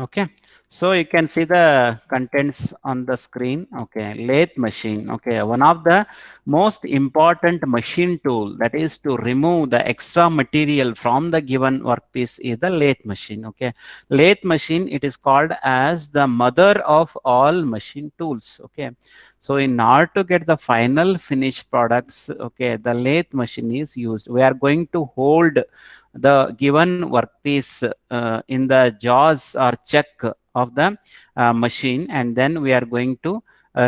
Okay, so you can see the contents on the screen. Okay, lathe machine. Okay, one of the most important machine tool, that is to remove the extra material from the given workpiece, is the lathe machine. Okay, lathe machine, it is called as the mother of all machine tools. Okay, so in order to get the final finished products, okay, the lathe machine is used. We are going to hold the given workpiece in the jaws or check of the machine, and then we are going to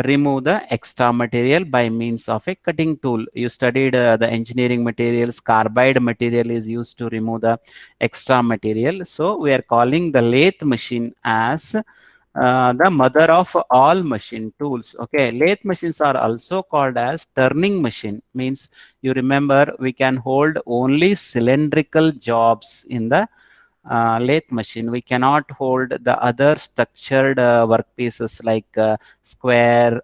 remove the extra material by means of a cutting tool. You studied the engineering materials. Carbide material is used to remove the extra material. So we are calling the lathe machine as the mother of all machine tools. Okay, lathe machines are also called as turning machine. Means, you remember, we can hold only cylindrical jobs in the lathe machine. We cannot hold the other structured workpieces like square,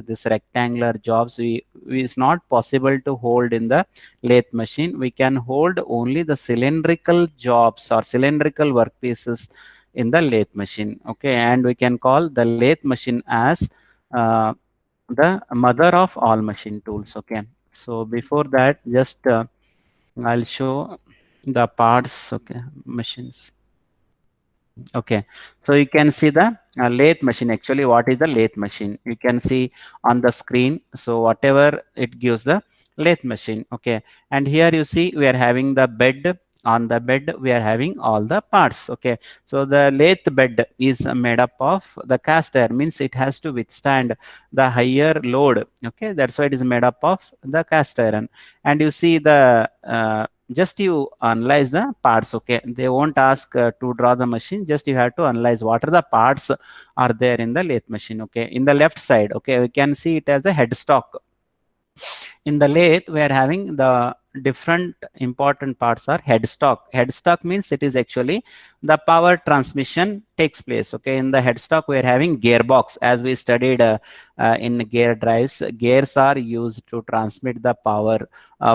this rectangular jobs. It's not possible to hold in the lathe machine. We can hold only the cylindrical jobs or cylindrical workpieces in the lathe machine. Okay, and we can call the lathe machine as the mother of all machine tools. Okay, so before that, just I'll show the parts. Okay, machines. Okay, so you can see the lathe machine. Actually, what is the lathe machine? You can see on the screen. So whatever it gives the lathe machine. Okay, and here you see we are having the bed. On the bed we are having all the parts. Okay, so the lathe bed is made up of the cast iron. Means it has to withstand the higher load. Okay, that's why it is made up of the cast iron. And you see the just you analyze the parts. Okay, they won't ask to draw the machine. Just you have to analyze what are the parts are there in the lathe machine. Okay, in the left side, okay, we can see it as the headstock. In the lathe we are having the different important parts are headstock. Headstock means it is actually the power transmission takes place. Okay, in the headstock we are having gearbox. As we studied in gear drives, gears are used to transmit the power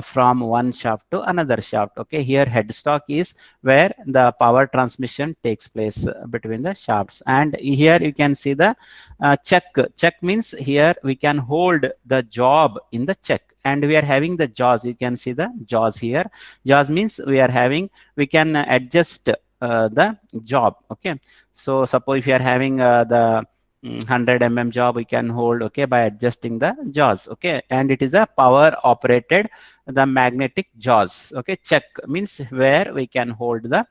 from one shaft to another shaft. Okay, here headstock is where the power transmission takes place between the shafts. And here you can see the check. Check means here we can hold the job in the check, and we are having the jaws. You can see the jaws here. Jaws means we can adjust the job. Okay, so suppose if you are having the 100 job, we can hold, okay, by adjusting the jaws. Okay, and it is a power operated the magnetic jaws. Okay, check means where we can hold the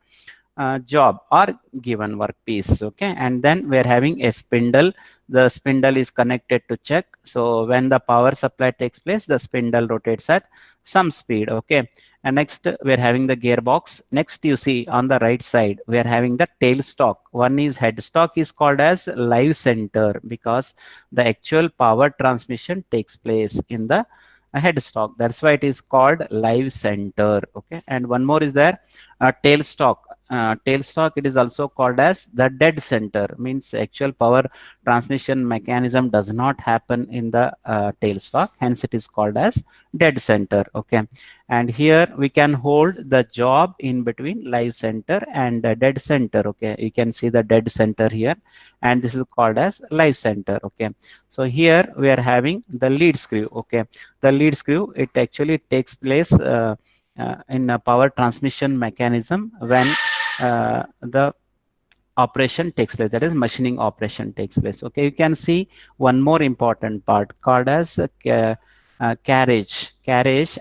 job or given workpiece. Okay, and then we're having a spindle. The spindle is connected to check. So when the power supply takes place, the spindle rotates at some speed. Okay, and next we're having the gearbox. Next, you see on the right side we are having the tailstock. One is headstock is called as live center because the actual power transmission takes place in the headstock. That's why it is called live center. Okay, and one more is there, tailstock. Tailstock, it is also called as the dead center. Means actual power transmission mechanism does not happen in the tailstock, hence it is called as dead center. Okay, and here we can hold the job in between live center and dead center. Okay, you can see the dead center here, and this is called as live center. Okay, so here we are having the lead screw. Okay, the lead screw, it actually takes place in a power transmission mechanism when the operation takes place, that is machining operation takes place. Okay, you can see one more important part called as carriage.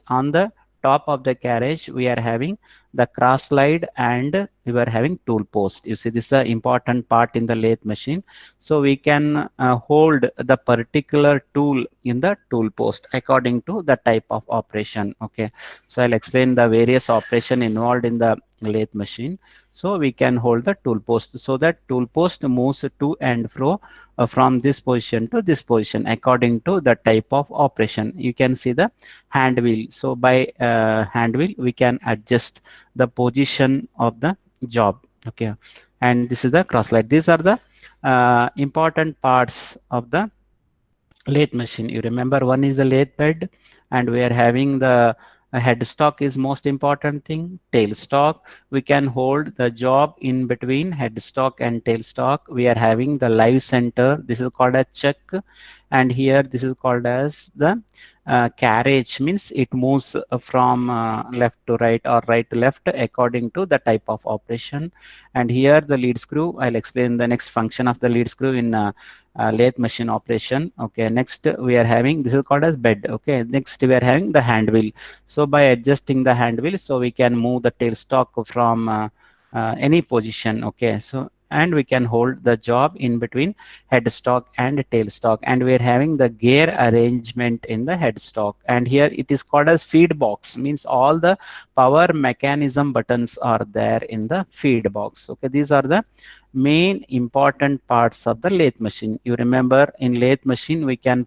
On the top of the carriage we are having the cross slide, and we were having tool post. You see, this is the important part in the lathe machine. So we can hold the particular tool in the tool post according to the type of operation. Okay, so I'll explain the various operation involved in the lathe machine. So we can hold the tool post, so that tool post moves to and fro from this position to this position according to the type of operation. You can see the hand wheel. So by hand wheel we can adjust the position of the job. Okay, and this is the cross slide. These are the important parts of the lathe machine. You remember, one is the lathe bed, and we are having the A headstock is most important thing. Tailstock, we can hold the job in between headstock and tailstock. We are having the live center. This is called a chuck, and here this is called as the carriage. Means it moves from left to right or right to left according to the type of operation. And here the lead screw. I'll explain the next function of the lead screw in lathe machine operation. Okay, next we are having, this is called as bed. Okay, next we are having the hand wheel. So by adjusting the hand wheel, so we can move the tailstock from any position. Okay, so and we can hold the job in between headstock and tailstock, and we are having the gear arrangement in the headstock, and here it is called as feed box. Means all the power mechanism buttons are there in the feed box. Okay, these are the main important parts of the lathe machine. You remember, in lathe machine we can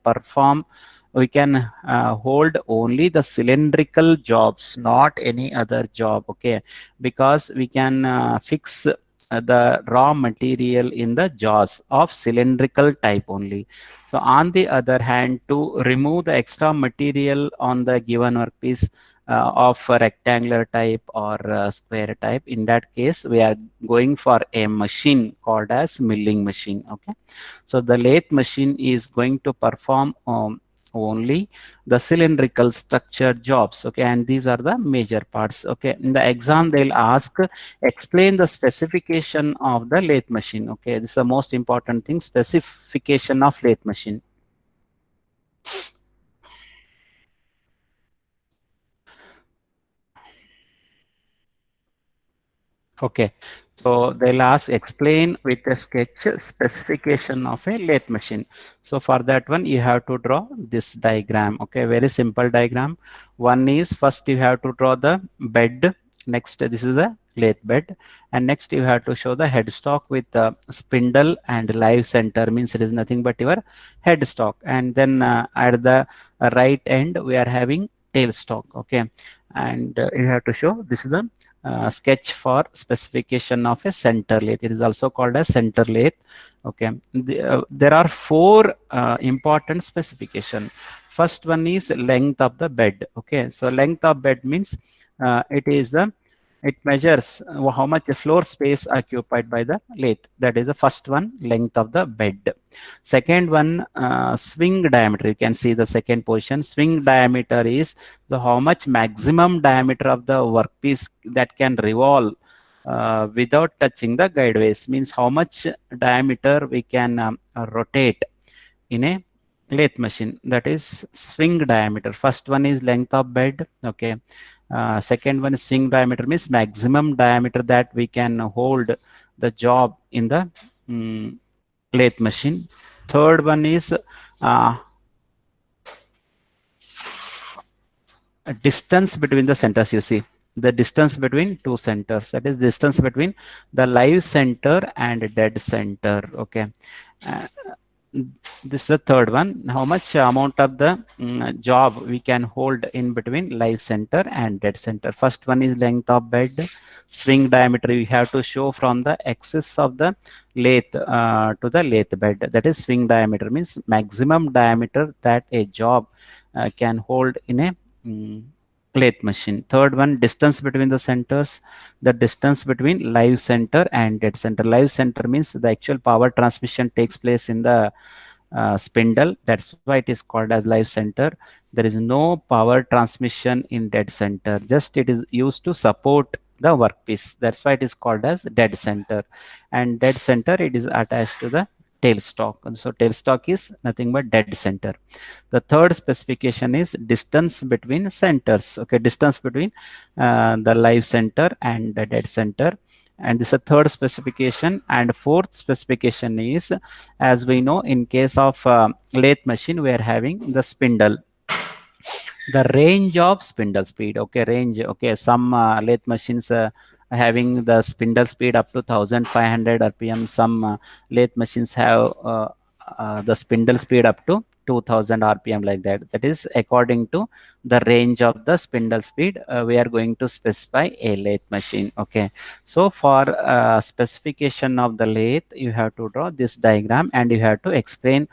hold only the cylindrical jobs, not any other job. Okay, because we can fix the raw material in the jaws of cylindrical type only. So on the other hand, to remove the extra material on the given workpiece of a rectangular type or square type, in that case we are going for a machine called as milling machine. Okay, so the lathe machine is going to perform only the cylindrical structure jobs. Okay, and these are the major parts. Okay, in the exam they'll ask, explain the specification of the lathe machine. Okay, this is the most important thing, specification of lathe machine. Okay, so they'll ask, explain with a sketch specification of a lathe machine. So for that one, you have to draw this diagram. Okay, very simple diagram. One is, first you have to draw the bed. Next, this is the lathe bed, and next you have to show the headstock with the spindle and live center. Means it is nothing but your headstock, and then at the right end we are having tailstock. Okay, and you have to show, this is the sketch for specification of a center lathe. It is also called a center lathe. Okay, there are four important specification. First one is length of the bed. Okay, so length of bed means it measures how much floor space occupied by the lathe. That is the first one, length of the bed. Second one, swing diameter. You can see the second position. Swing diameter is the how much maximum diameter of the workpiece that can revolve without touching the guideways. Means how much diameter we can rotate in a lathe machine. That is swing diameter. First one is length of bed. Okay, second one is swing diameter, means maximum diameter that we can hold the job in the lathe machine. Third one is uh, distance between the centers. You see the distance between two centers, that is distance between the live center and dead center. Okay, uh, this is the third one, how much amount of the job we can hold in between live center and dead center. First one is length of bed. Swing diameter we have to show from the axis of the lathe to the lathe bed. That is swing diameter, means maximum diameter that a job can hold in a lathe machine. Third one, distance between the centers, the distance between live center and dead center. Live center means the actual power transmission takes place in the spindle. That's why it is called as live center. There is no power transmission in dead center. Just it is used to support the workpiece. That's why it is called as dead center. And dead center, it is attached to the tailstock. And so tailstock is nothing but dead center. The third specification is distance between centers. Okay, distance between the live center and the dead center. And this is a third specification. And fourth specification is, as we know, in case of lathe machine, we are having the spindle, the range of spindle speed. Okay, range. Okay, some lathe machines having the spindle speed up to 1500 rpm. Some lathe machines have the spindle speed up to 2000 rpm, like that. That is according to the range of the spindle speed we are going to specify a lathe machine. Okay, so for specification of the lathe, you have to draw this diagram and you have to explain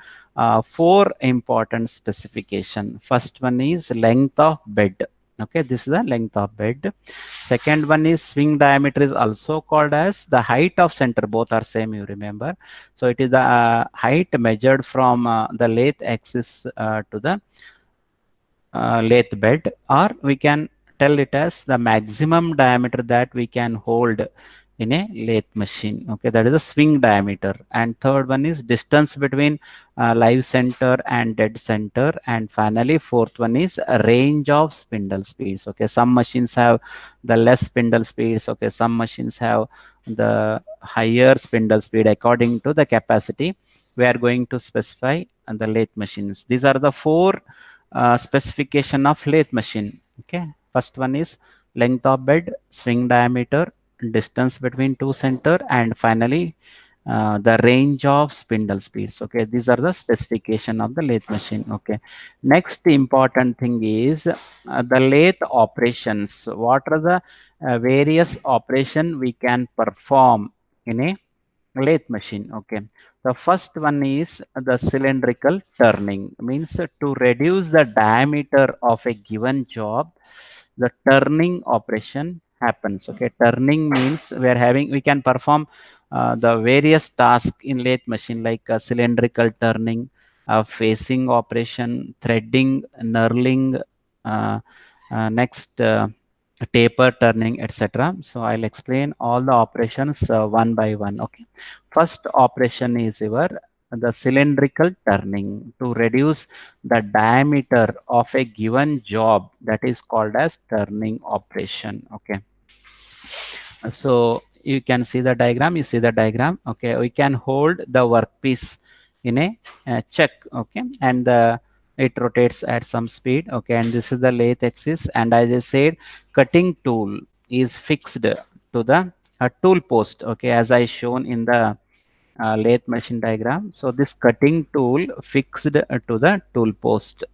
four important specification. First one is length of bed. Okay, this is the length of bed. Second one is swing diameter, is also called as the height of center. Both are same, you remember. So it is the height measured from the lathe axis to the lathe bed, or we can tell it as the maximum diameter that we can hold in a lathe machine. Okay, that is a swing diameter. And third one is distance between live center and dead center. And finally, fourth one is a range of spindle speeds. Okay, some machines have the less spindle speeds. Okay, some machines have the higher spindle speed. According to the capacity, we are going to specify the lathe machines. These are the four specification of lathe machine. Okay, first one is length of bed, swing diameter, distance between two center, and finally the range of spindle speeds. Okay, these are the specification of the lathe machine. Okay, next important thing is the lathe operations. What are the various operation we can perform in a lathe machine? Okay, the first one is the cylindrical turning, means to reduce the diameter of a given job, the turning operation happens. Okay, turning means we can perform the various tasks in lathe machine, like cylindrical turning, facing operation, threading, knurling, uh, next taper turning, etc. So I'll explain all the operations one by one. Okay, first operation is your the cylindrical turning, to reduce the diameter of a given job, that is called as turning operation. Okay, so you can see the diagram, you see the diagram. Okay, we can hold the workpiece in a check. Okay, and it rotates at some speed. Okay, and this is the lathe axis, and as I said, cutting tool is fixed to the tool post. Okay, as I shown in the lathe machine diagram. So this cutting tool fixed to the tool post.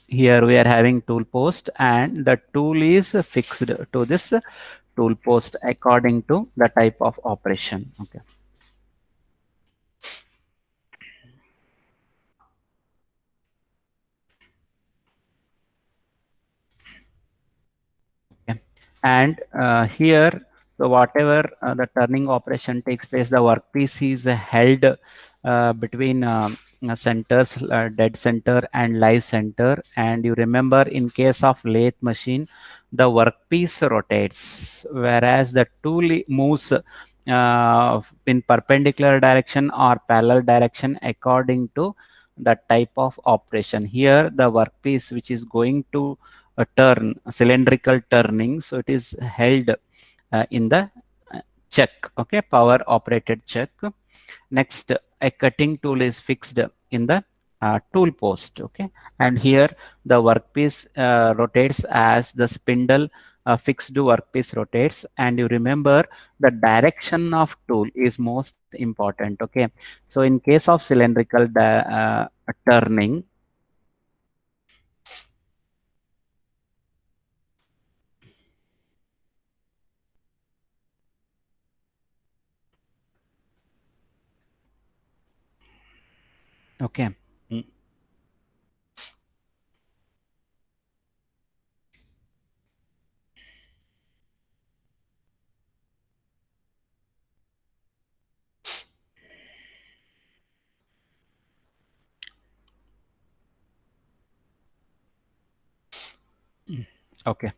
Here we are having tool post, and the tool is fixed to this tool post according to the type of operation. Okay. Okay. And here, so whatever the turning operation takes place, the workpiece is held between centers, dead center and live center. And you remember, in case of lathe machine, the workpiece rotates, whereas the tool moves in perpendicular direction or parallel direction according to the type of operation. Here, the workpiece which is going to a turn, a cylindrical turning, so it is held in the check. Okay, power operated check. Next, a cutting tool is fixed in the tool post. Okay, and here the workpiece rotates as the spindle fixed workpiece rotates. And you remember, the direction of tool is most important. Okay, so in case of cylindrical turning, okay. Mm. Okay.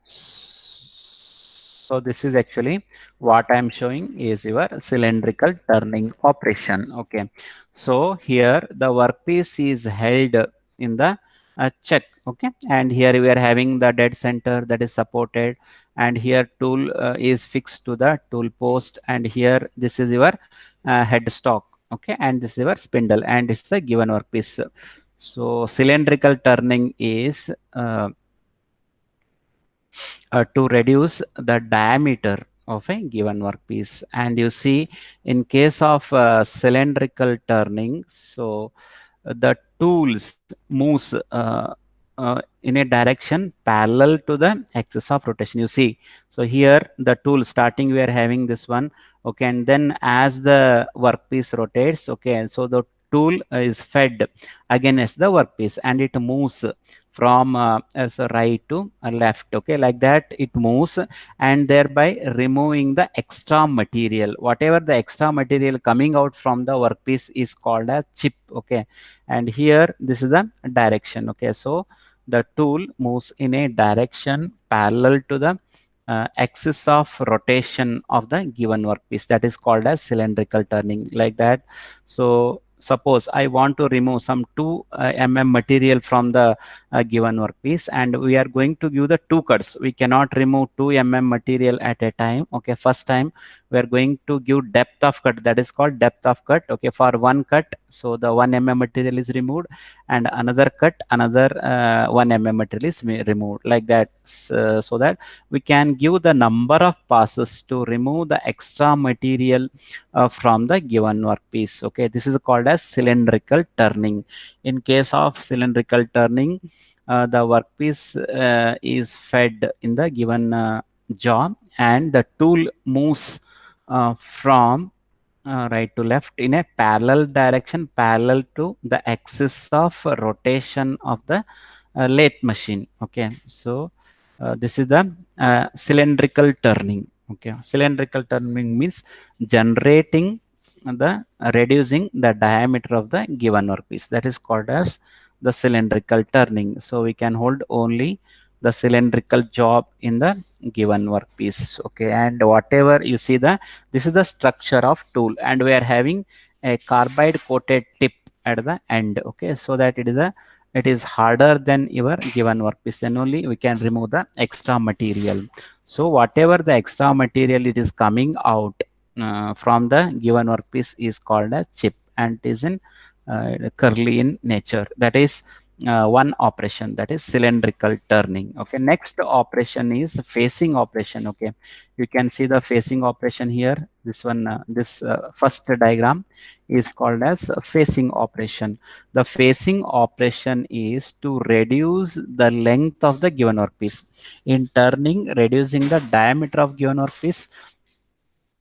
So this is actually what I'm showing is your cylindrical turning operation. Okay. So here the workpiece is held in the check. Okay. And here we are having the dead center that is supported. And here tool is fixed to the tool post. And here this is your headstock. Okay. And this is your spindle. And it's the given workpiece. So cylindrical turning is to reduce the diameter of a given workpiece. And you see, in case of cylindrical turning, so the tools moves in a direction parallel to the axis of rotation. You see, so here the tool starting, we are having this one. Okay, and then as the workpiece rotates, okay, so the tool is fed against the workpiece, and it moves from as a right to a left, okay, like that it moves, and thereby removing the extra material. Whatever the extra material coming out from the workpiece is called as chip, okay. And here this is the direction, okay. So the tool moves in a direction parallel to the axis of rotation of the given workpiece, that is called as cylindrical turning, like that. So suppose I want to remove some 2 mm material from the given workpiece, and we are going to give the 2 cuts. We cannot remove 2 mm material at a time, okay. First time we are going to give depth of cut, that is called depth of cut, okay. For one cut, so the 1 mm material is removed, and another cut, another 1 mm material is removed, like that. So that we can give the number of passes to remove the extra material from the given workpiece, okay. This is called as cylindrical turning. In case of cylindrical turning, the workpiece is fed in the given job, and the tool moves from right to left in a parallel direction, parallel to the axis of rotation of the lathe machine, okay. So this is the cylindrical turning, okay. Cylindrical turning means generating the reducing the diameter of the given workpiece, that is called as the cylindrical turning. So we can hold only the cylindrical job in the given workpiece, okay. And whatever you see, the this is the structure of tool, and we are having a carbide coated tip at the end, okay. So that it is harder than your given workpiece, then only we can remove the extra material. So whatever the extra material it is coming out from the given workpiece is called a chip, and is in curly in nature. That is one operation, that is cylindrical turning, okay. Next operation is facing operation, okay. You can see the facing operation here. This one, this first diagram is called as facing operation. The facing operation is to reduce the length of the given workpiece. In turning, reducing the diameter of given workpiece,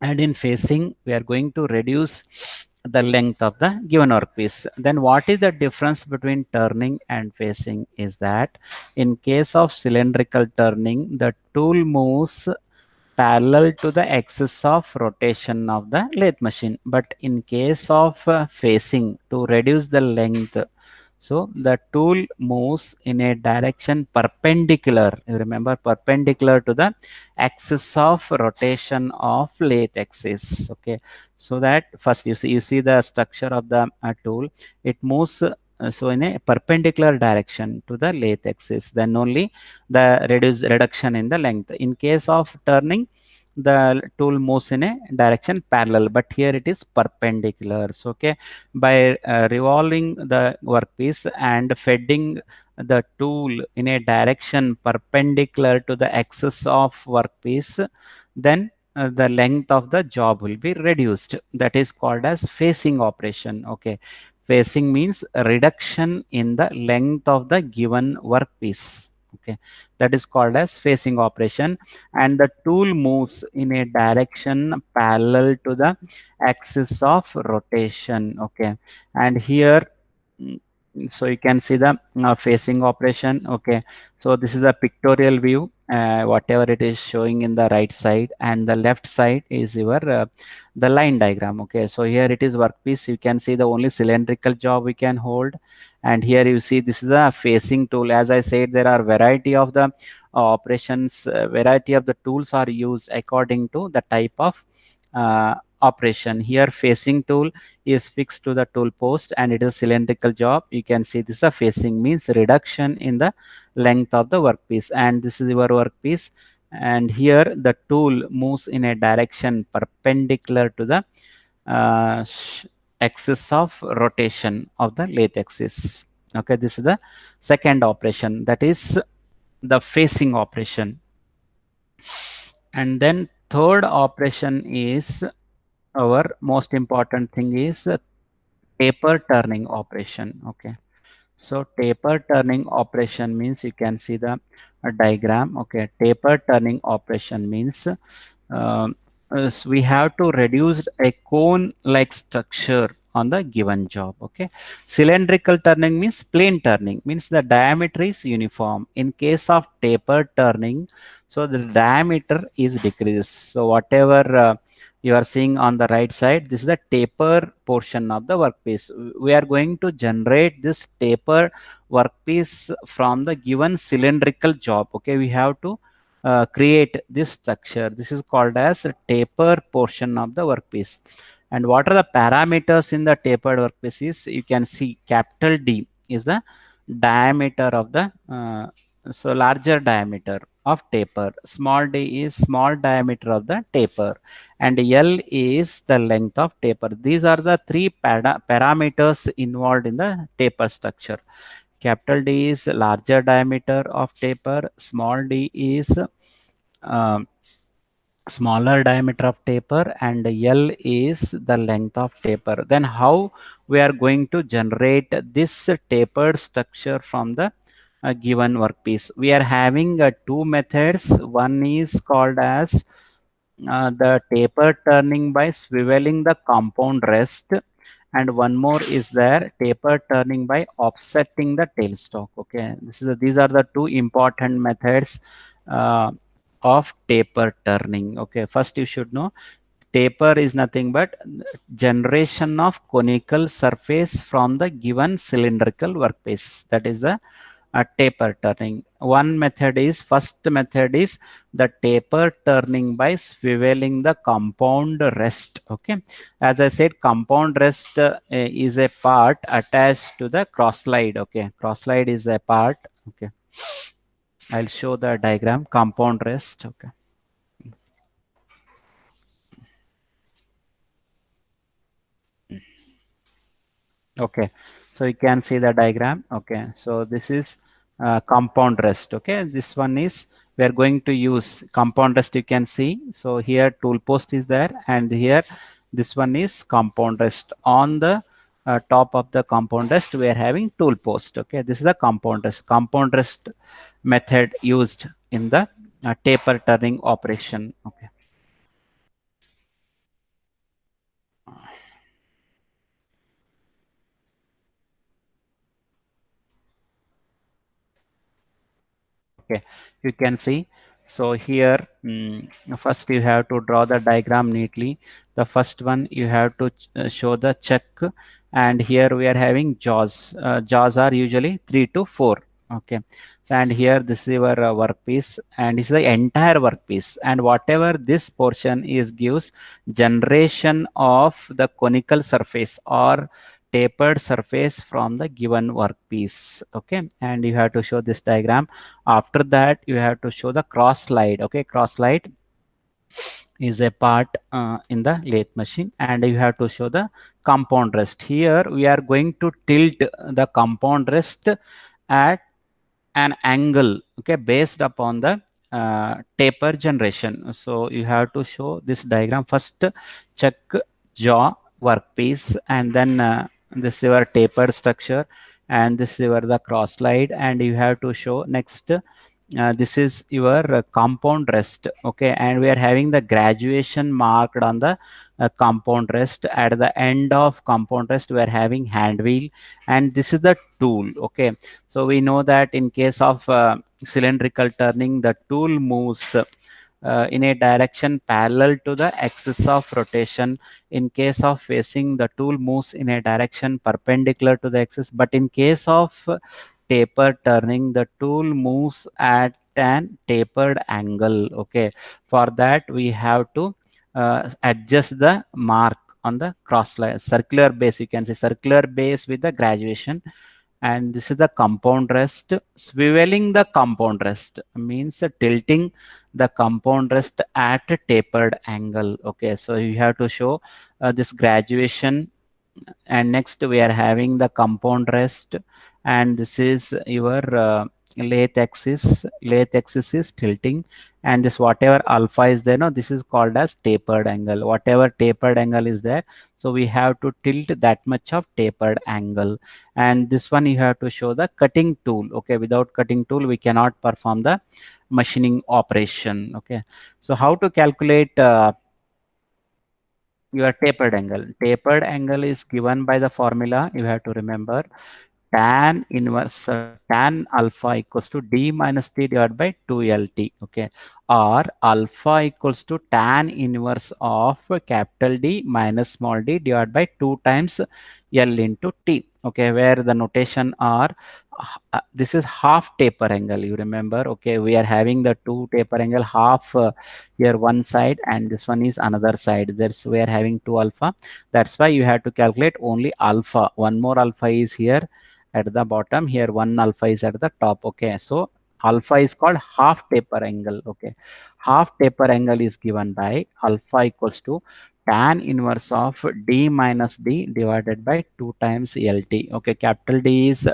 and in facing, we are going to reduce the length of the given workpiece. Then what is the difference between turning and facing is that in case of cylindrical turning, the tool moves parallel to the axis of rotation of the lathe machine. But in case of facing, to reduce the length, so the tool moves in a direction perpendicular. You remember, perpendicular to the axis of rotation of lathe axis. Okay, so that first you see the structure of the tool. It moves so in a perpendicular direction to the lathe axis. Then only the reduction in the length. In case of turning, the tool moves in a direction parallel, but here it is perpendicular. So okay, by revolving the workpiece and feeding the tool in a direction perpendicular to the axis of workpiece, then the length of the job will be reduced. That is called as facing operation, okay. Facing means a reduction in the length of the given workpiece, okay. That is called as facing operation, and the tool moves in a direction parallel to the axis of rotation, okay. And here, mm, so you can see the facing operation, okay. So this is a pictorial view, whatever it is showing in the right side, and the left side is your the line diagram, okay. So here it is workpiece. You can see the only cylindrical job we can hold, and here you see this is a facing tool. As I said, there are variety of the operations, variety of the tools are used according to the type of operation. Here facing tool is fixed to the tool post, and it is cylindrical job. You can see this is a facing, means reduction in the length of the workpiece, and this is your workpiece, and here the tool moves in a direction perpendicular to the uh, axis of rotation of the lathe axis, okay. This is the second operation, that is the facing operation. And then third operation is our most important thing is taper turning operation, okay. So taper turning operation means, you can see the diagram, okay. Taper turning operation means we have to reduce a cone like structure on the given job. Okay, cylindrical turning means plane turning, means the diameter is uniform. In case of tapered turning, so the diameter is decreased. So whatever you are seeing on the right side, this is the taper portion of the workpiece. We are going to generate this taper workpiece from the given cylindrical job. Okay, we have to create this structure. This is called as a taper portion of the workpiece. And what are the parameters in the tapered workpiece is, you can see capital D is the diameter of the so larger diameter of taper, small d is small diameter of the taper, and L is the length of taper. These are the three parameters involved in the taper structure. Capital D is larger diameter of taper, small d is um, smaller diameter of taper, and L is the length of taper. Then how we are going to generate this tapered structure from the given workpiece? We are having two methods. One is called as the taper turning by swiveling the compound rest, and one more is there, taper turning by offsetting the tailstock. Okay, these are the two important methods uh, of taper turning. Okay, first you should know taper is nothing but generation of conical surface from the given cylindrical workpiece. That is the taper turning. One method is, first method is the taper turning by swiveling the compound rest. Okay, as I said, compound rest is a part attached to the cross slide. Okay, cross slide is a part. Okay, I'll show the diagram. Compound rest. Okay. Okay, so you can see the diagram. Okay, so this is compound rest. Okay, this one is, we are going to use compound rest. You can see, so here tool post is there, and here this one is compound rest. On the top of the compound rest we are having tool post. Okay, this is the compound rest. Compound rest method used in the taper turning operation. Okay. Okay, you can see, so here first you have to draw the diagram neatly. The first one you have to show the check, and here we are having jaws. Jaws are usually 3 to 4. Okay, and here this is your workpiece, and this is the entire workpiece, and whatever this portion is gives generation of the conical surface or tapered surface from the given workpiece. Okay, and you have to show this diagram. After that you have to show the cross slide. Okay, cross slide is a part in the lathe machine, and you have to show the compound rest. Here we are going to tilt the compound rest at an angle, okay, based upon the taper generation. So you have to show this diagram. First check jaw workpiece, and then this is your taper structure, and this is your the cross slide, and you have to show next this is your compound rest. Okay, and we are having the graduation marked on the compound rest. At the end of compound rest we are having hand wheel, and this is the tool. Okay, so we know that in case of cylindrical turning, the tool moves in a direction parallel to the axis of rotation. In case of facing, the tool moves in a direction perpendicular to the axis, but in case of taper turning, the tool moves at an tapered angle. Okay, for that we have to adjust the mark on the cross line, circular base. You can say circular base with the graduation, and this is the compound rest. Swiveling the compound rest means tilting the compound rest at a tapered angle. Okay, so you have to show this graduation, and next we are having the compound rest, and this is your lathe axis. Lathe axis is tilting, and this whatever alpha is there, no, this is called as tapered angle. Whatever tapered angle is there, so we have to tilt that much of tapered angle. And this one you have to show the cutting tool. Okay, without cutting tool we cannot perform the machining operation. Okay, so how to calculate your tapered angle. Tapered angle is given by the formula. You have to remember tan inverse tan alpha equals to d minus t divided by 2lt. Okay, or alpha equals to tan inverse of capital D minus small d divided by 2 times L into T. Okay, where the notation are this is half taper angle. You remember? Okay, we are having the two taper angle, half here one side and this one is another side. There's we are having 2 alpha. That's why you have to calculate only alpha. One more alpha is here at the bottom, here one alpha is at the top. Okay, so alpha is called half taper angle. Okay, half taper angle is given by alpha equals to tan inverse of d minus d divided by 2 times lt. Okay, capital D is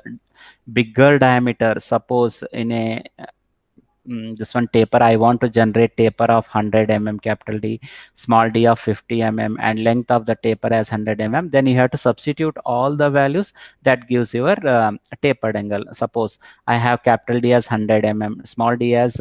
bigger diameter. Suppose in a this one taper, I want to generate taper of 100 mm capital D, small d of 50 mm, and length of the taper as 100 mm. Then you have to substitute all the values that gives your tapered angle. Suppose I have capital D as 100 mm, small d as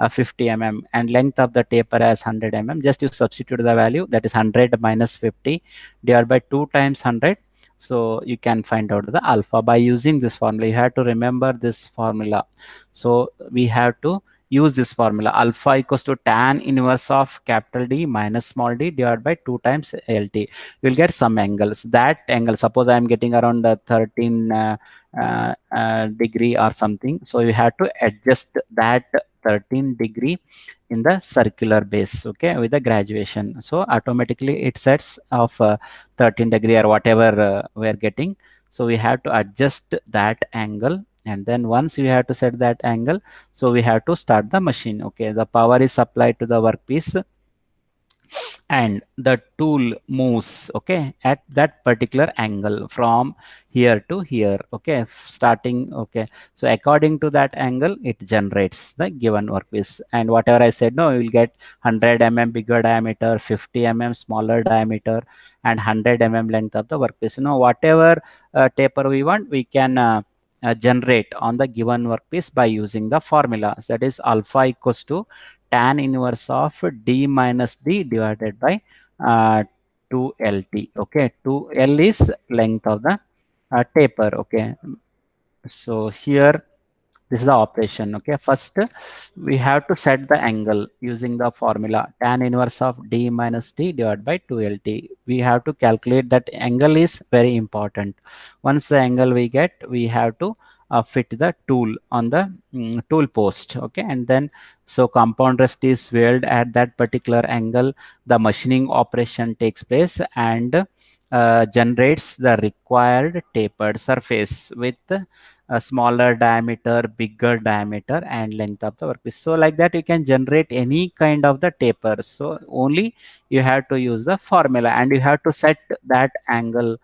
50 mm, and length of the taper as 100 mm. Just you substitute the value, that is 100 minus 50 divided by 2 times 100. So you can find out the alpha by using this formula. You have to remember this formula. So we have to use this formula. Alpha equals to tan inverse of capital D minus small d divided by 2 times LT. We'll get some angles. That angle, suppose I am getting around 13 degree or something. So you have to adjust that 13 degree in the circular base, okay, with the graduation. So automatically it sets of 13 degree or whatever we are getting. So we have to adjust that angle, and then once we have to set that angle, so we have to start the machine. Okay, the power is supplied to the workpiece and the tool moves, okay, at that particular angle from here to here. Okay, starting. Okay, so according to that angle it generates the given workpiece. And whatever I said, no, you will get 100 mm bigger diameter, 50 mm smaller diameter, and 100 mm length of the workpiece. You know, whatever taper we want, we can generate on the given workpiece by using the formula. That is alpha equals to tan inverse of d minus d divided by 2lt. Okay, 2l is length of the taper. Okay, so here this is the operation. Okay, first we have to set the angle using the formula tan inverse of d minus d divided by 2lt. We have to calculate that angle is very important. Once the angle we get, we have to fit the tool on the tool post. Okay, and then so compound rest is welded at that particular angle. The machining operation takes place and generates the required tapered surface with a smaller diameter, bigger diameter, and length of the workpiece. So like that you can generate any kind of the taper. So only you have to use the formula, and you have to set that angle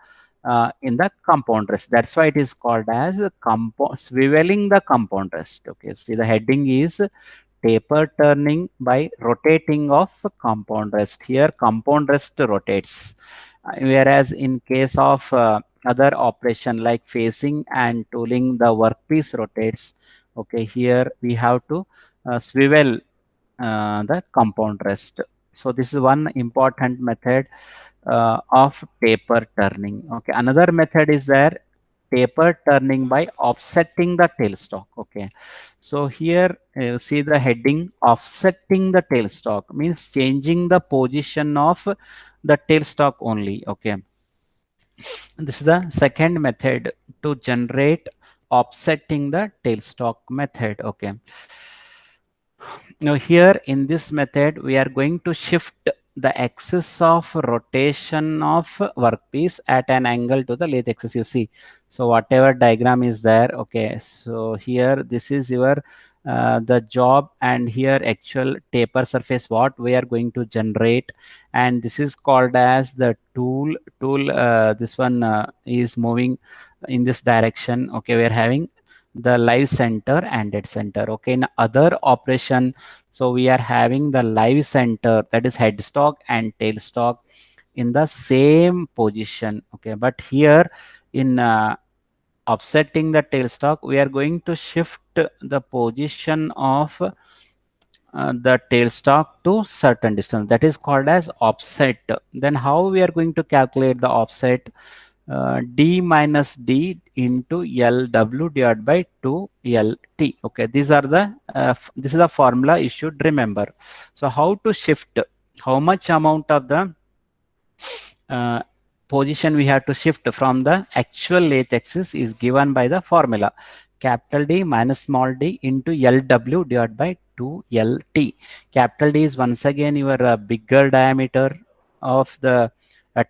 in the compound rest. That's why it is called as swiveling the compound rest. Okay, see the heading is taper turning by rotating of compound rest. Here compound rest rotates. Whereas in case of other operation like facing and tooling, the workpiece rotates. Okay, here we have to swivel the compound rest. So this is one important method of taper turning. Okay, another method is there, taper turning by offsetting the tailstock. Okay, so here you see the heading, offsetting the tailstock means changing the position of the tailstock only. Okay, this is the second method to generate offsetting the tailstock method. Okay, now here in this method we are going to shift the axis of rotation of workpiece at an angle to the lathe axis. You see, so whatever diagram is there. Okay, so here this is your the job, and here actual taper surface what we are going to generate, and this is called as the tool. This one is moving in this direction. Okay, we are having the live center and dead center. Okay, in other operation, so we are having the live center, that is headstock and tailstock, in the same position. Okay, but here in offsetting the tailstock, we are going to shift the position of the tailstock to certain distance, that is called as offset. Then how we are going to calculate the offset? D minus D into LW divided by 2LT. Okay, these are the this is the formula you should remember. So how to shift, how much amount of the uh, position we have to shift from the actual lathe axis is given by the formula capital D minus small d into LW divided by 2LT. Capital D is once again your bigger diameter of the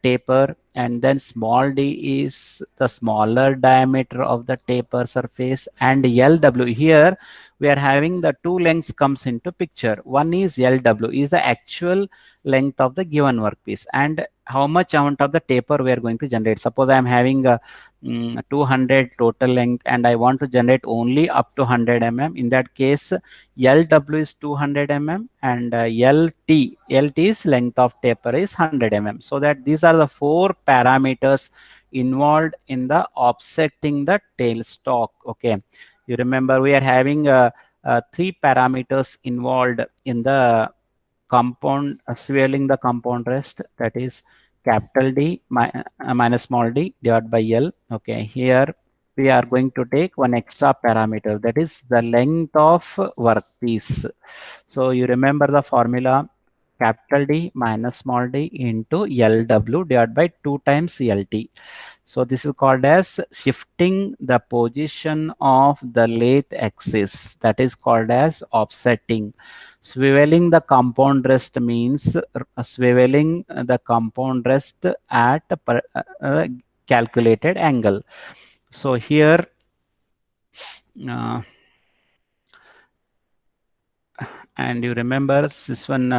taper, and then small d is the smaller diameter of the taper surface, and LW here we are having the two lengths comes into picture. One is LW is the actual length of the given workpiece, and how much amount of the taper we are going to generate. Suppose I am having a 200 total length and I want to generate only up to 100 mm. In that case, LW is 200 mm and LT is length of taper is 100 mm. So that these are the four parameters involved in the offsetting the tailstock. Okay, you remember we are having three parameters involved in the compound swelling the compound rest, that is capital D minus small d divided by L. Okay, here we are going to take one extra parameter, that is the length of workpiece. So you remember the formula capital D minus small d into LW divided by 2 times LT. So this is called as shifting the position of the lathe axis, that is called as offsetting. Swiveling the compound rest means swiveling the compound rest at a calculated angle. So here uh, and you remember this one,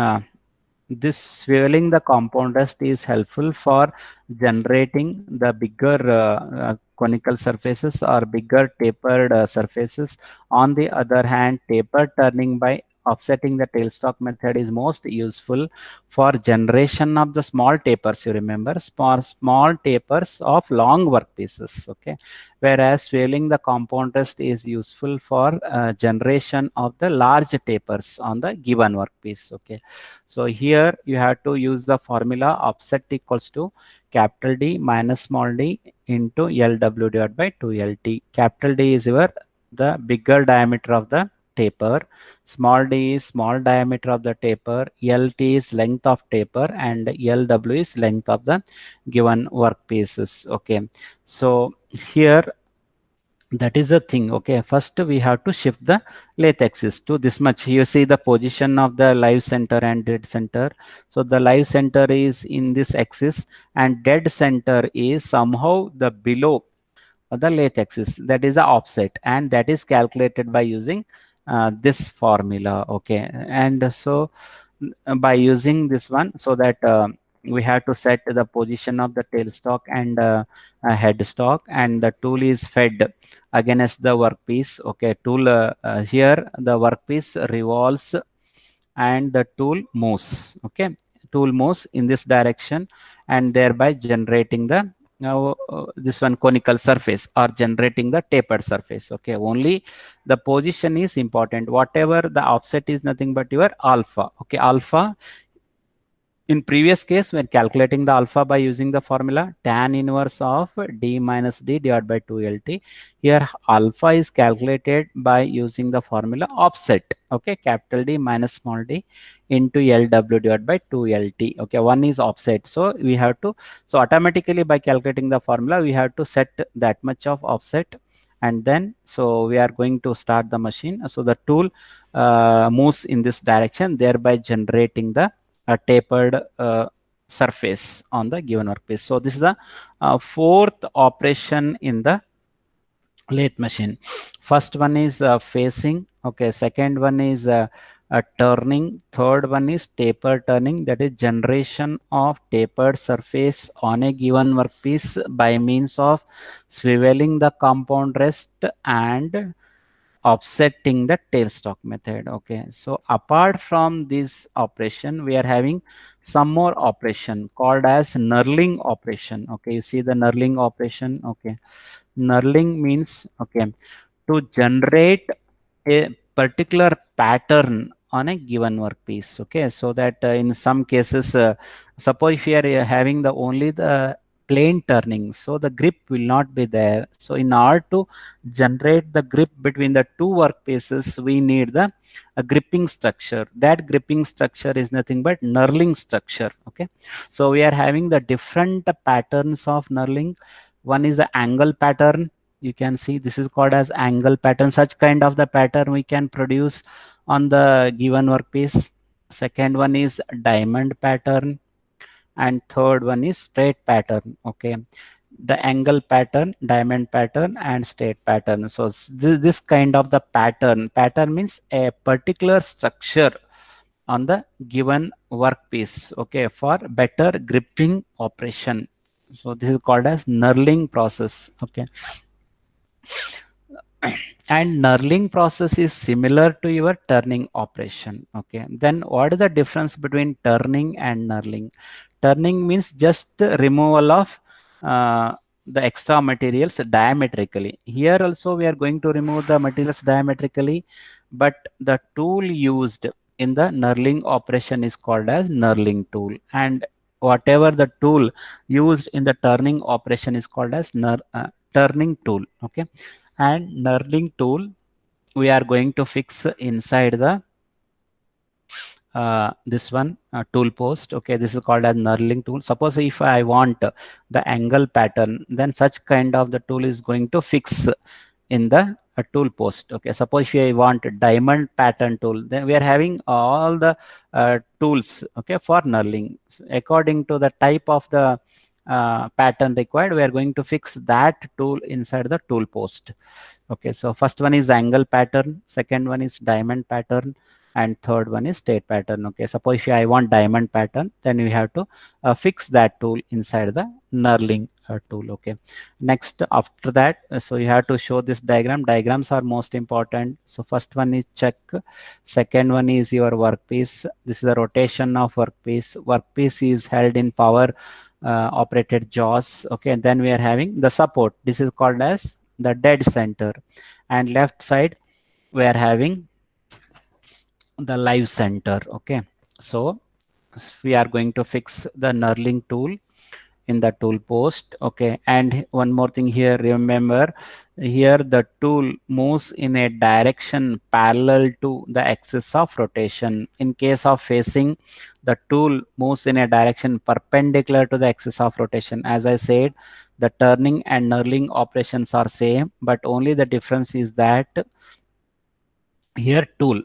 this swiveling the compound rest is helpful for generating the bigger conical surfaces or bigger tapered surfaces. On the other hand, taper turning by offsetting the tailstock method is most useful for generation of the small tapers. You remember small tapers of long workpieces. Okay, whereas scaling the compound rest is useful for generation of the large tapers on the given workpiece. Okay, so here you have to use the formula offset equals to capital D minus small d into LW divided by 2LT. Capital D is your the bigger diameter of the taper, small d is small diameter of the taper, LT is length of taper, and LW is length of the given workpieces. Okay, so here that is the thing. Okay, first we have to shift the lathe axis to this much. You see the position of the live center and dead center. So the live center is in this axis and dead center is somehow the below the lathe axis, that is the offset, and that is calculated by using this formula. Okay, and so by using this one, so that we have to set the position of the tailstock and headstock, and the tool is fed against the workpiece. Okay, tool here the workpiece revolves and the tool moves. Okay, tool moves in this direction and thereby generating the this one conical surface or generating the tapered surface. Okay, only the position is important. Whatever the offset is nothing but your alpha. Okay, alpha in previous case, when calculating the alpha by using the formula tan inverse of d minus d divided by 2LT, here alpha is calculated by using the formula offset. Okay, capital D minus small d into LW divided by 2LT. Okay, one is offset. So we have to, so automatically by calculating the formula, we have to set that much of offset. And then, so we are going to start the machine. So the tool moves in this direction, thereby generating the a tapered surface on the given workpiece. So this is the fourth operation in the lathe machine. First one is facing. Okay, second one is turning. Third one is taper turning, that is generation of tapered surface on a given workpiece by means of swiveling the compound rest and offsetting the tailstock method. Okay, so apart from this operation, we are having some more operation called as knurling operation. Okay, you see the knurling operation. Okay, knurling means, okay, to generate a particular pattern on a given workpiece. Okay, so that in some cases, suppose if you are having the only the plain turning, so the grip will not be there. So in order to generate the grip between the two workpieces, we need the a gripping structure. That gripping structure is nothing but knurling structure. Okay, so we are having the different patterns of knurling. One is the angle pattern. You can see this is called as angle pattern. Such kind of the pattern we can produce on the given workpiece. Second one is diamond pattern, and third one is straight pattern. Okay, the angle pattern, diamond pattern, and straight pattern. So this kind of the pattern means a particular structure on the given workpiece, okay, for better gripping operation. So this is called as knurling process. Okay, and knurling process is similar to your turning operation. Okay, then what is the difference between turning and knurling? Turning means just the removal of the extra materials diametrically. Here also we are going to remove the materials diametrically, but the tool used in the knurling operation is called as knurling tool, and whatever the tool used in the turning operation is called as turning tool. Okay, and knurling tool we are going to fix inside the this one tool post. Okay, this is called as knurling tool. Suppose if I want the angle pattern, then such kind of the tool is going to fix in the tool post. Okay, suppose if I want a diamond pattern tool, then we are having all the tools, okay, for knurling. So according to the type of the pattern required, we are going to fix that tool inside the tool post. Okay, so first one is angle pattern, second one is diamond pattern, and third one is straight pattern. Okay, suppose if I want diamond pattern, then we have to fix that tool inside the knurling tool. Okay, next after that, so you have to show this diagram. Diagrams are most important. So first one is check, second one is your workpiece. This is the rotation of workpiece. Workpiece is held in power operated jaws. Okay, and then we are having the support. This is called as the dead center, and left side we are having the live center. Okay, so we are going to fix the knurling tool in the tool post. Okay, and one more thing here, remember here the tool moves in a direction parallel to the axis of rotation. In case of facing, the tool moves in a direction perpendicular to the axis of rotation. As I said, the turning and knurling operations are same, but only the difference is that here tool.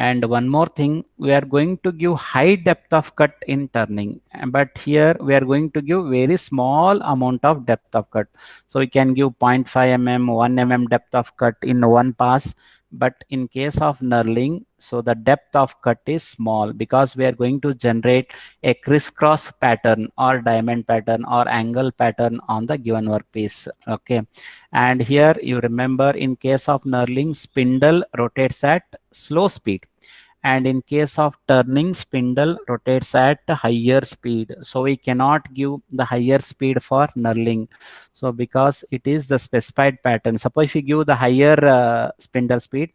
And one more thing, we are going to give high depth of cut in turning, but here we are going to give very small amount of depth of cut. So we can give 0.5 mm, 1 mm depth of cut in one pass. But in case of knurling, so the depth of cut is small, because we are going to generate a crisscross pattern or diamond pattern or angle pattern on the given workpiece. Okay, and here you remember, in case of knurling, spindle rotates at slow speed, and in case of turning, spindle rotates at higher speed. So we cannot give the higher speed for knurling, so because it is the specified pattern. Suppose if you give the higher spindle speed,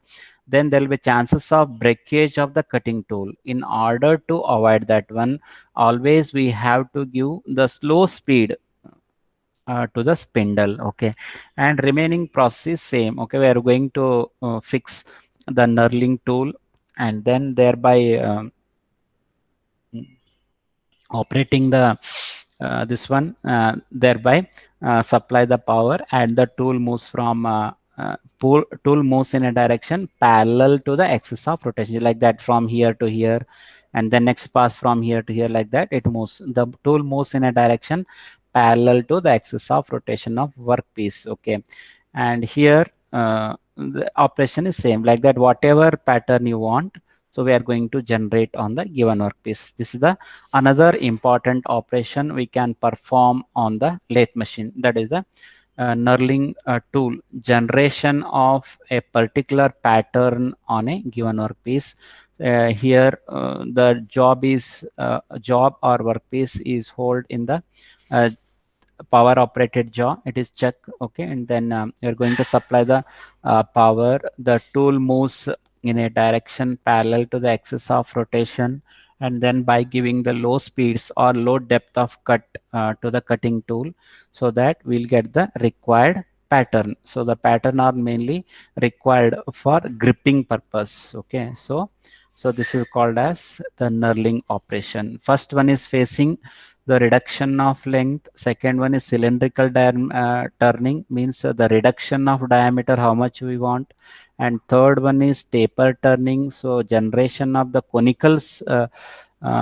then there will be chances of breakage of the cutting tool. In order to avoid that one, always we have to give the slow speed to the spindle. Okay, and remaining process is same. Okay, we are going to fix the knurling tool, and then thereby operating the this one, thereby supply the power, and the tool moves from tool moves in a direction parallel to the axis of rotation, like that, from here to here, and the next pass from here to here, like that it moves. The tool moves in a direction parallel to the axis of rotation of workpiece. Okay, and here the operation is same, like that, whatever pattern you want, so we are going to generate on the given workpiece. This is the another important operation we can perform on the lathe machine, that is the knurling tool, generation of a particular pattern on a given workpiece. Here the job or workpiece is hold in the uh, power operated jaw. It is check. Okay, and then you're going to supply the power. The tool moves in a direction parallel to the axis of rotation, and then by giving the low speeds or low depth of cut to the cutting tool, so that we'll get the required pattern. So the pattern are mainly required for gripping purpose. Okay, so this is called as the knurling operation. First one is facing the reduction of length. Second one is cylindrical turning, means the reduction of diameter, how much we want. And third one is taper turning, so generation of the conical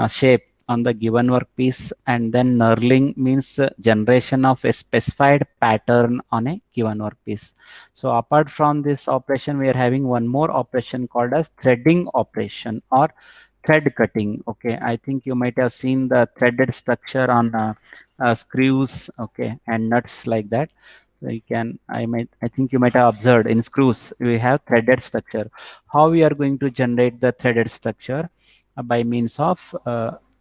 shape on the given workpiece. And then knurling means generation of a specified pattern on a given workpiece. So apart from this operation, we are having one more operation called as threading operation or thread cutting. Okay, I think you might have seen the threaded structure on screws, okay, and nuts like that. So you can, I think you might have observed in screws we have threaded structure. How we are going to generate the threaded structure? By means of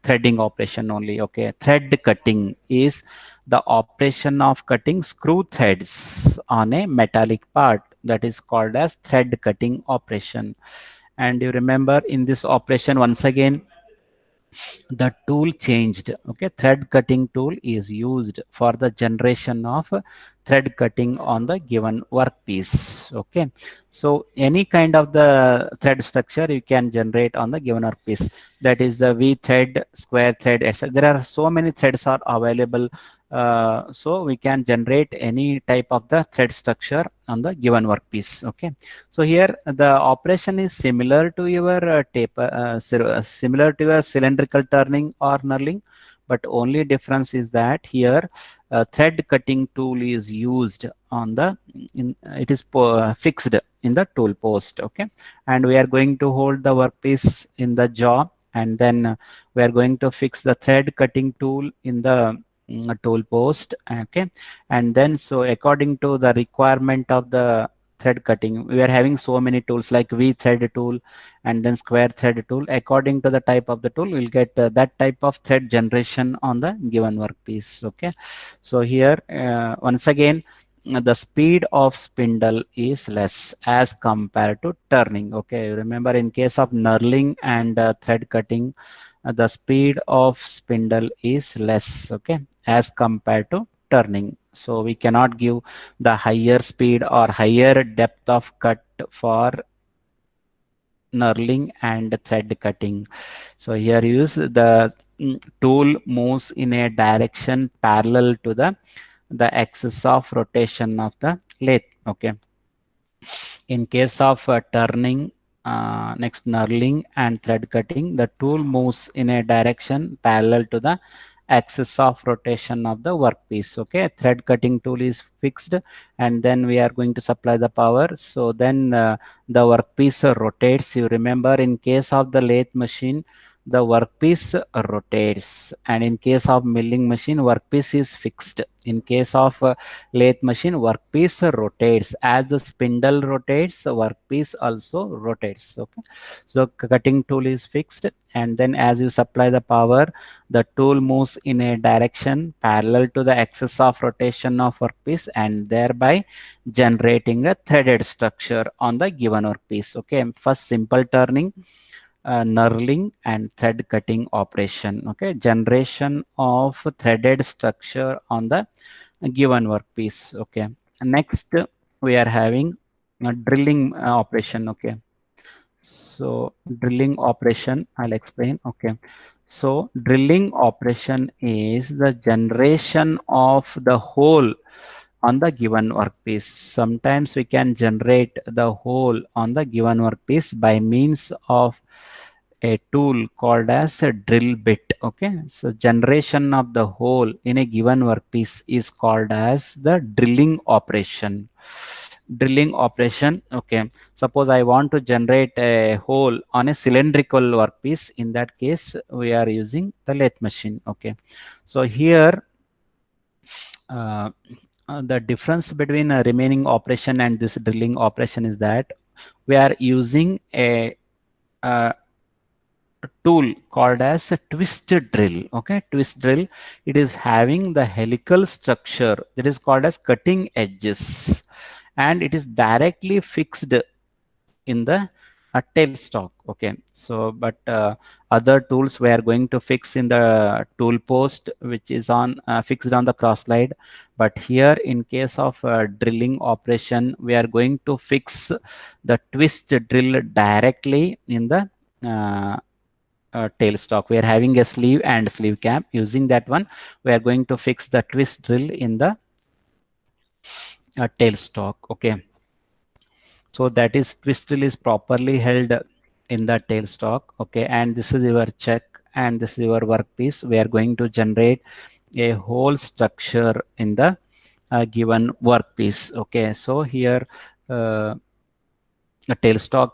threading operation only. Okay, thread cutting is the operation of cutting screw threads on a metallic part, that is called as thread cutting operation. And you remember in this operation, once again the tool changed. Okay, thread cutting tool is used for the generation of thread cutting on the given workpiece. Okay, so any kind of the thread structure you can generate on the given workpiece, that is the V thread, square thread, etc. There are so many threads are available, so we can generate any type of the thread structure on the given workpiece. Okay, so here the operation is similar to your taper, similar to your cylindrical turning or knurling, but only difference is that here thread cutting tool is used on the, it is fixed in the tool post. Okay, and we are going to hold the workpiece in the jaw, and then we are going to fix the thread cutting tool in the tool post. Okay, and then so according to the requirement of the thread cutting, we are having so many tools like V thread tool and then square thread tool. According to the type of the tool, we'll get that type of thread generation on the given workpiece. Okay, so here once again the speed of spindle is less as compared to turning. Okay, remember in case of knurling and thread cutting, the speed of spindle is less, okay, as compared to turning. So we cannot give the higher speed or higher depth of cut for knurling and thread cutting. So here use the tool moves in a direction parallel to the axis of rotation of the lathe. Okay, in case of turning, next knurling and thread cutting, the tool moves in a direction parallel to the axis of rotation of the workpiece. Okay, thread cutting tool is fixed, and then we are going to supply the power. So then the workpiece rotates. You remember in case of the lathe machine, the workpiece rotates, and in case of milling machine, workpiece is fixed. In case of lathe machine, workpiece rotates. As the spindle rotates, the workpiece also rotates. Okay, so cutting tool is fixed, and then as you supply the power, the tool moves in a direction parallel to the axis of rotation of workpiece, and thereby generating a threaded structure on the given workpiece. Okay, first simple turning, knurling and thread cutting operation. Okay, generation of threaded structure on the given workpiece. Okay, next we are having a drilling operation. Okay, so drilling operation I'll explain. Okay, so drilling operation is the generation of the hole on the given workpiece. Sometimes we can generate the hole on the given workpiece by means of a tool called as a drill bit. Okay, so generation of the hole in a given workpiece is called as the drilling operation. Drilling operation. Okay, suppose I want to generate a hole on a cylindrical workpiece. In that case, we are using the lathe machine. Okay, so here uh, the difference between a remaining operation and this drilling operation is that we are using a tool called as a twist drill. Okay, twist drill, it is having the helical structure that is called as cutting edges, and it is directly fixed in the a tailstock. Okay, so but other tools we are going to fix in the tool post, which is on fixed on the cross slide. But here, in case of drilling operation, we are going to fix the twist drill directly in the uh, tailstock. We are having a sleeve and sleeve cap. Using that one, we are going to fix the twist drill in the tailstock. Okay, so that is twist drill is properly held in the tailstock. Okay, and this is your check and this is your workpiece. We are going to generate a whole structure in the given workpiece. Okay, so here a tailstock,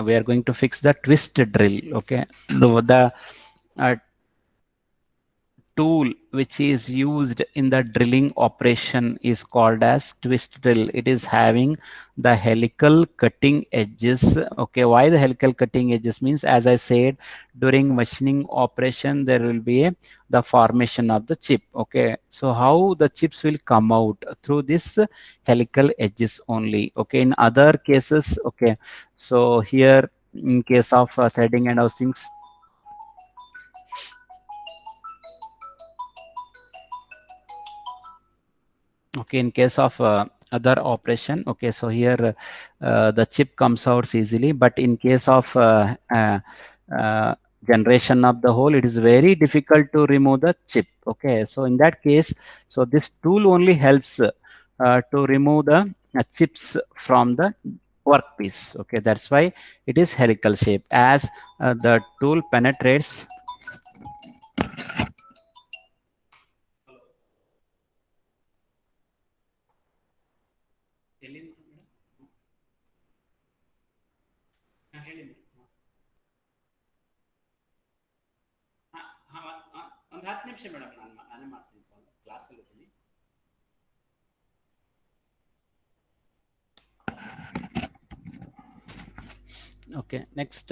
we are going to fix the twist drill. Okay, the uh, tool which is used in the drilling operation is called as twist drill. It is having the helical cutting edges. Okay, why the helical cutting edges means, as I said, during machining operation there will be the formation of the chip. Okay, so how the chips will come out through this helical edges only. Okay, in other cases, okay, so here in case of threading and housings, okay, in case of other operation, okay, so here the chip comes out easily, but in case of uh, generation of the hole, it is very difficult to remove the chip. Okay, so in that case, so this tool only helps to remove the chips from the workpiece. Okay, that's why it is helical shape. As the tool penetrates, ಒಂದು 10 ನಿಮಿಷ madam, ನಾನೇ ಮಾಡ್ತೀನಿ ಕ್ಲಾಸಲ್ಲಿ ಇದ್ದೀನಿ. Okay, next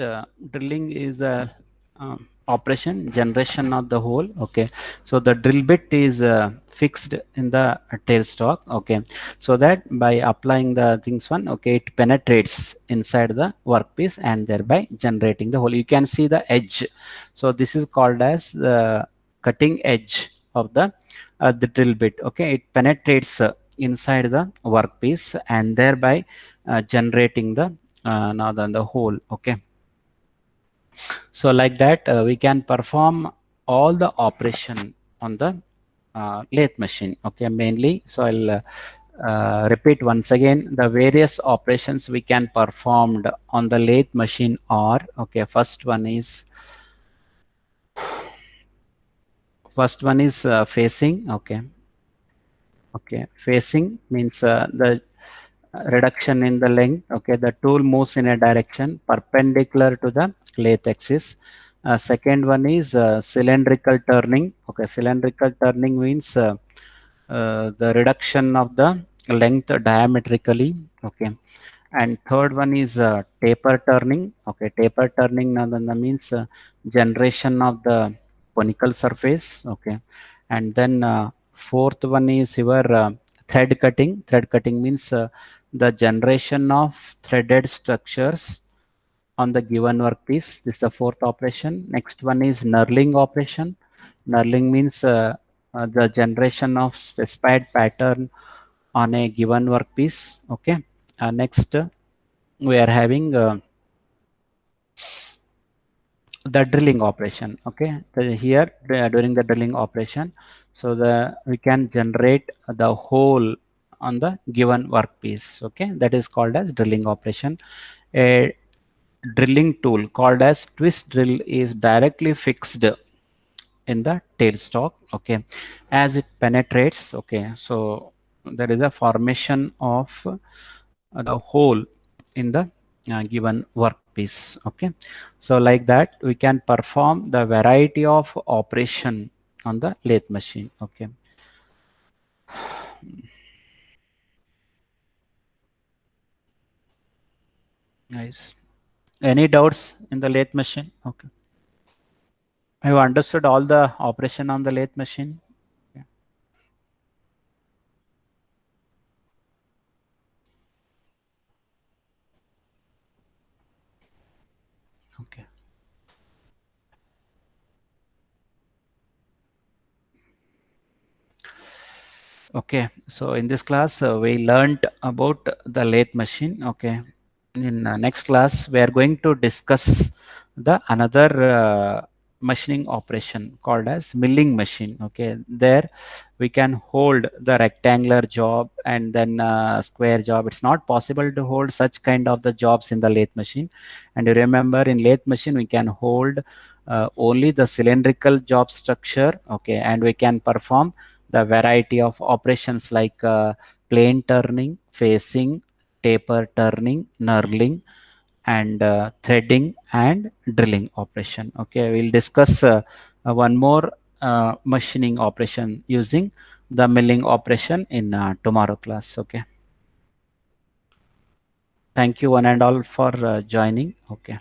drilling is a operation generation of the hole. Okay, so the drill bit is fixed in the tailstock. Okay, so that by applying the things one, okay, it penetrates inside the workpiece and thereby generating the hole. You can see the edge. So this is called as the cutting edge of the drill bit. Okay, it penetrates inside the workpiece and thereby generating the now than the whole. Okay, so like that we can perform all the operation on the lathe machine. Okay, mainly, so I'll repeat once again the various operations we can performed on the lathe machine are, okay, first one is facing. Okay, okay, facing means the reduction in the length. Okay, the tool moves in a direction perpendicular to the lathe axis. Second one is cylindrical turning. Okay, cylindrical turning means the reduction of the length diametrically. Okay, and third one is taper turning. Okay, taper turning now then means generation of the conical surface. Okay, and then fourth one is your thread cutting. Thread cutting means the generation of threaded structures on the given workpiece. This is the fourth operation. Next one is knurling operation. Knurling means the generation of specified pattern on a given workpiece. Okay. Next, we are having the drilling operation. Okay, here during the drilling operation, so the we can generate the hole on the given workpiece. Okay, that is called as drilling operation. A drilling tool called as twist drill is directly fixed in the tailstock. Okay, as it penetrates. Okay, so there is a formation of the hole in the given workpiece. Okay, so like that we can perform the variety of operation on the lathe machine. Okay, nice. Any doubts in the lathe machine? Okay, have you understood all the operation on the lathe machine? Yeah. Okay, so in this class we learned about the lathe machine. Okay, in next class we are going to discuss the another machining operation called as milling machine. Okay, there we can hold the rectangular job and then square job. It's not possible to hold such kind of the jobs in the lathe machine. And you remember, in lathe machine we can hold only the cylindrical job structure. Okay, and we can perform the variety of operations like plane turning, facing, taper turning, knurling, and threading and drilling operation. Okay, we'll discuss one more machining operation using the milling operation in tomorrow class. Okay, thank you one and all for joining. Okay.